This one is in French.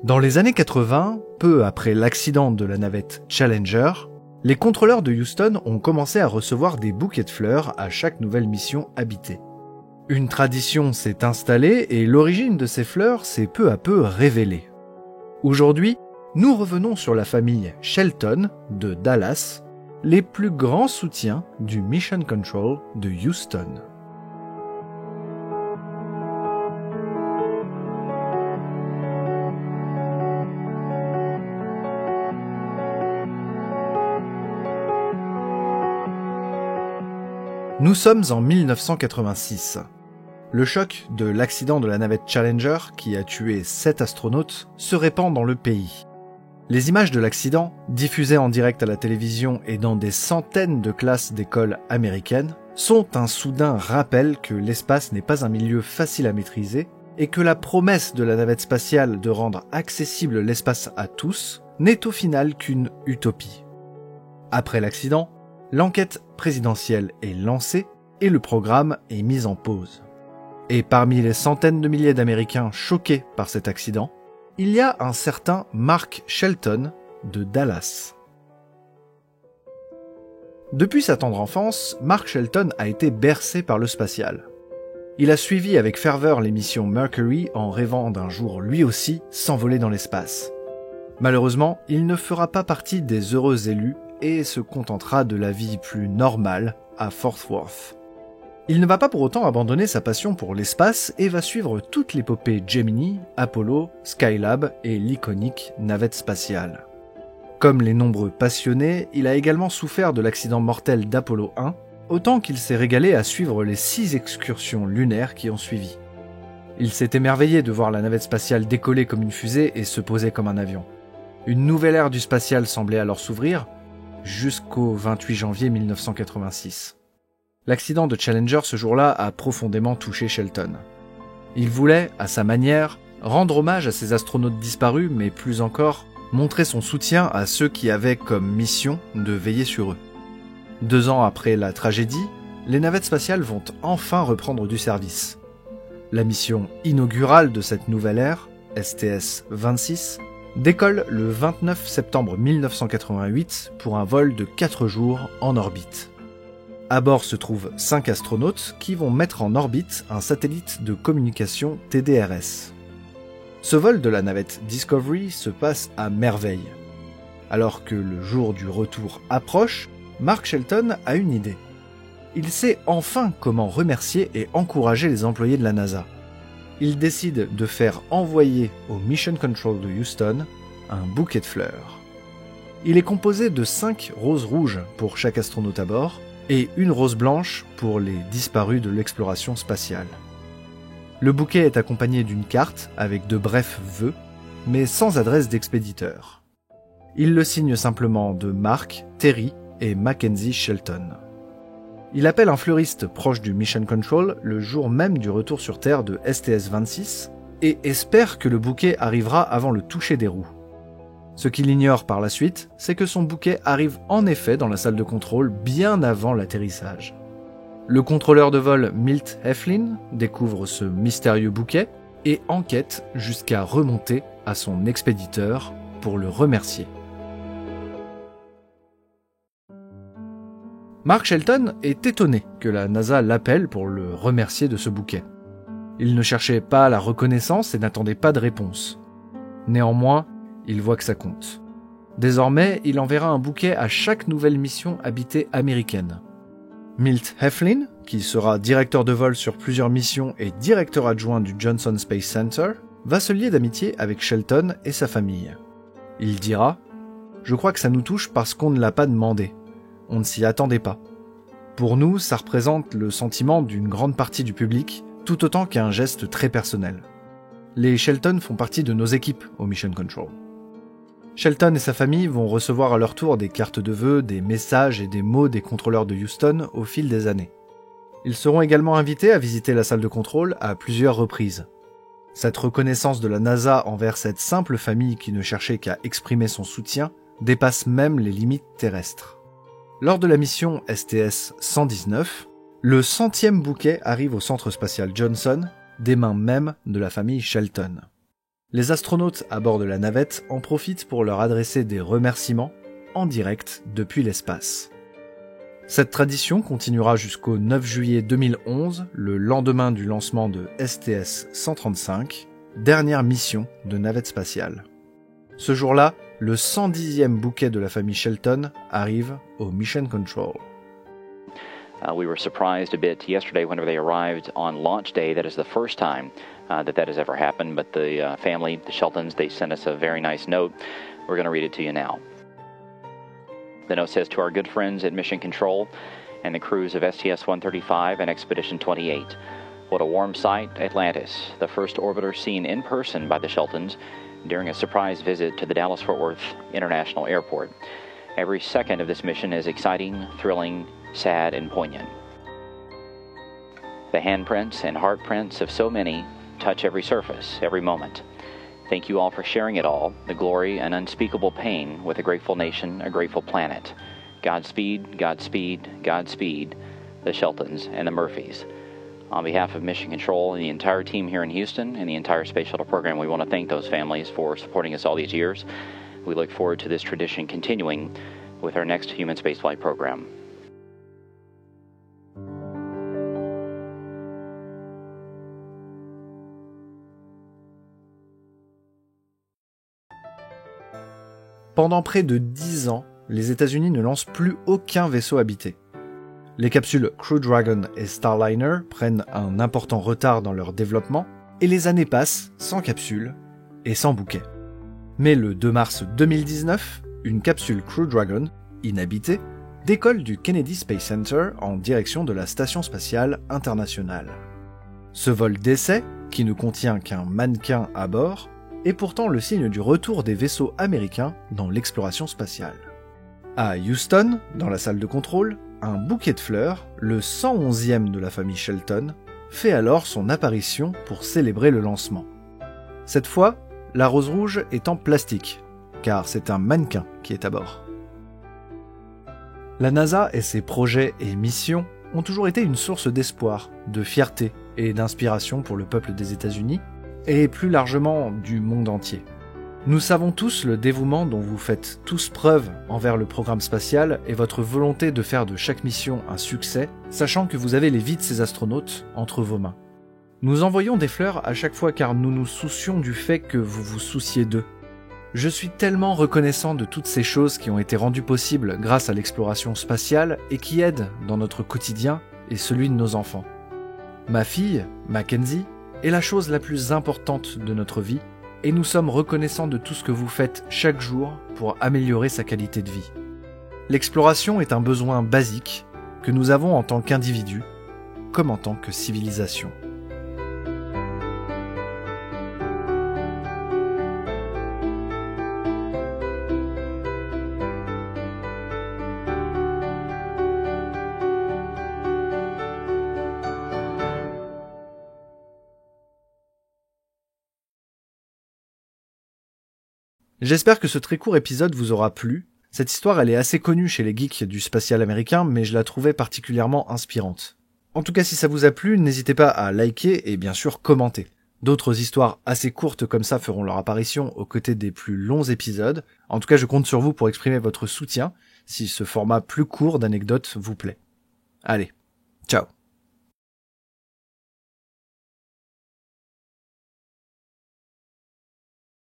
Dans les années 80, peu après l'accident de la navette Challenger, les contrôleurs de Houston ont commencé à recevoir des bouquets de fleurs à chaque nouvelle mission habitée. Une tradition s'est installée et l'origine de ces fleurs s'est peu à peu révélée. Aujourd'hui, nous revenons sur la famille Shelton de Dallas, les plus grands soutiens du Mission Control de Houston. Nous sommes en 1986. Le choc de l'accident de la navette Challenger, qui a tué 7 astronautes, se répand dans le pays. Les images de l'accident, diffusées en direct à la télévision et dans des centaines de classes d'écoles américaines, sont un soudain rappel que l'espace n'est pas un milieu facile à maîtriser et que la promesse de la navette spatiale de rendre accessible l'espace à tous n'est au final qu'une utopie. Après l'accident, l'enquête présidentielle est lancée et le programme est mis en pause. Et parmi les centaines de milliers d'Américains choqués par cet accident, il y a un certain Mark Shelton de Dallas. Depuis sa tendre enfance, Mark Shelton a été bercé par le spatial. Il a suivi avec ferveur les missions Mercury en rêvant d'un jour lui aussi s'envoler dans l'espace. Malheureusement, il ne fera pas partie des heureux élus et se contentera de la vie plus normale à Fort Worth. Il ne va pas pour autant abandonner sa passion pour l'espace et va suivre toute l'épopée Gemini, Apollo, Skylab et l'iconique navette spatiale. Comme les nombreux passionnés, il a également souffert de l'accident mortel d'Apollo 1, autant qu'il s'est régalé à suivre les 6 excursions lunaires qui ont suivi. Il s'est émerveillé de voir la navette spatiale décoller comme une fusée et se poser comme un avion. Une nouvelle ère du spatial semblait alors s'ouvrir, jusqu'au 28 janvier 1986. L'accident de Challenger ce jour-là a profondément touché Shelton. Il voulait, à sa manière, rendre hommage à ses astronautes disparus, mais plus encore, montrer son soutien à ceux qui avaient comme mission de veiller sur eux. 2 ans après la tragédie, les navettes spatiales vont enfin reprendre du service. La mission inaugurale de cette nouvelle ère, STS-26, décolle le 29 septembre 1988 pour un vol de 4 jours en orbite. À bord se trouvent 5 astronautes qui vont mettre en orbite un satellite de communication TDRS. Ce vol de la navette Discovery se passe à merveille. Alors que le jour du retour approche, Mark Shelton a une idée. Il sait enfin comment remercier et encourager les employés de la NASA. Il décide de faire envoyer au Mission Control de Houston un bouquet de fleurs. Il est composé de 5 roses rouges pour chaque astronaute à bord et une rose blanche pour les disparus de l'exploration spatiale. Le bouquet est accompagné d'une carte avec de brefs vœux, mais sans adresse d'expéditeur. Il le signe simplement de Mark, Terry et Mackenzie Shelton. Il appelle un fleuriste proche du Mission Control le jour même du retour sur Terre de STS-26 et espère que le bouquet arrivera avant le toucher des roues. Ce qu'il ignore par la suite, c'est que son bouquet arrive en effet dans la salle de contrôle bien avant l'atterrissage. Le contrôleur de vol Milt Heflin découvre ce mystérieux bouquet et enquête jusqu'à remonter à son expéditeur pour le remercier. Mark Shelton est étonné que la NASA l'appelle pour le remercier de ce bouquet. Il ne cherchait pas la reconnaissance et n'attendait pas de réponse. Néanmoins, il voit que ça compte. Désormais, il enverra un bouquet à chaque nouvelle mission habitée américaine. Milt Heflin, qui sera directeur de vol sur plusieurs missions et directeur adjoint du Johnson Space Center, va se lier d'amitié avec Shelton et sa famille. Il dira « Je crois que ça nous touche parce qu'on ne l'a pas demandé. On ne s'y attendait pas. Pour nous, ça représente le sentiment d'une grande partie du public, tout autant qu'un geste très personnel. Les Shelton font partie de nos équipes au Mission Control. » Shelton et sa famille vont recevoir à leur tour des cartes de vœux, des messages et des mots des contrôleurs de Houston au fil des années. Ils seront également invités à visiter la salle de contrôle à plusieurs reprises. Cette reconnaissance de la NASA envers cette simple famille qui ne cherchait qu'à exprimer son soutien dépasse même les limites terrestres. Lors de la mission STS-119, le 100e bouquet arrive au centre spatial Johnson, des mains même de la famille Shelton. Les astronautes à bord de la navette en profitent pour leur adresser des remerciements en direct depuis l'espace. Cette tradition continuera jusqu'au 9 juillet 2011, le lendemain du lancement de STS-135, dernière mission de navette spatiale. Ce jour-là, le 110e bouquet de la famille Shelton arrive au Mission Control. We were surprised a bit yesterday whenever they arrived on launch day. That is the first time that has ever happened. But the family, the Sheltons, they sent us a very nice note. We're going to read it to you now. The note says, "To our good friends at Mission Control and the crews of STS-135 and Expedition 28, what a warm sight, Atlantis, the first orbiter seen in person by the Sheltons during a surprise visit to the Dallas-Fort Worth International Airport. Every second of this mission is exciting, thrilling, sad, and poignant. The handprints and heartprints of so many touch every surface, every moment. Thank you all for sharing it all, the glory and unspeakable pain with a grateful nation, a grateful planet. Godspeed, Godspeed, Godspeed, the Sheltons and the Murphys." On behalf of Mission Control and the entire team here in Houston and the entire Space Shuttle program, we want to thank those families for supporting us all these years. We look forward to this tradition continuing with our next human spaceflight program. Pendant près de 10 ans, les États-Unis ne lancent plus aucun vaisseau habité. Les capsules Crew Dragon et Starliner prennent un important retard dans leur développement, et les années passent sans capsule et sans bouquet. Mais le 2 mars 2019, une capsule Crew Dragon, inhabitée, décolle du Kennedy Space Center en direction de la Station spatiale internationale. Ce vol d'essai, qui ne contient qu'un mannequin à bord, est pourtant le signe du retour des vaisseaux américains dans l'exploration spatiale. À Houston, dans la salle de contrôle, un bouquet de fleurs, le 111e de la famille Shelton, fait alors son apparition pour célébrer le lancement. Cette fois, la rose rouge est en plastique, car c'est un mannequin qui est à bord. La NASA et ses projets et missions ont toujours été une source d'espoir, de fierté et d'inspiration pour le peuple des États-Unis, et plus largement du monde entier. Nous savons tous le dévouement dont vous faites tous preuve envers le programme spatial et votre volonté de faire de chaque mission un succès, sachant que vous avez les vies de ces astronautes entre vos mains. Nous envoyons des fleurs à chaque fois car nous nous soucions du fait que vous vous souciez d'eux. Je suis tellement reconnaissant de toutes ces choses qui ont été rendues possibles grâce à l'exploration spatiale et qui aident dans notre quotidien et celui de nos enfants. Ma fille, Mackenzie, est la chose la plus importante de notre vie, et nous sommes reconnaissants de tout ce que vous faites chaque jour pour améliorer sa qualité de vie. L'exploration est un besoin basique que nous avons en tant qu'individus, comme en tant que civilisation. J'espère que ce très court épisode vous aura plu. Cette histoire, elle est assez connue chez les geeks du spatial américain, mais je la trouvais particulièrement inspirante. En tout cas, si ça vous a plu, n'hésitez pas à liker et bien sûr commenter. D'autres histoires assez courtes comme ça feront leur apparition aux côtés des plus longs épisodes. En tout cas, je compte sur vous pour exprimer votre soutien si ce format plus court d'anecdotes vous plaît. Allez, ciao.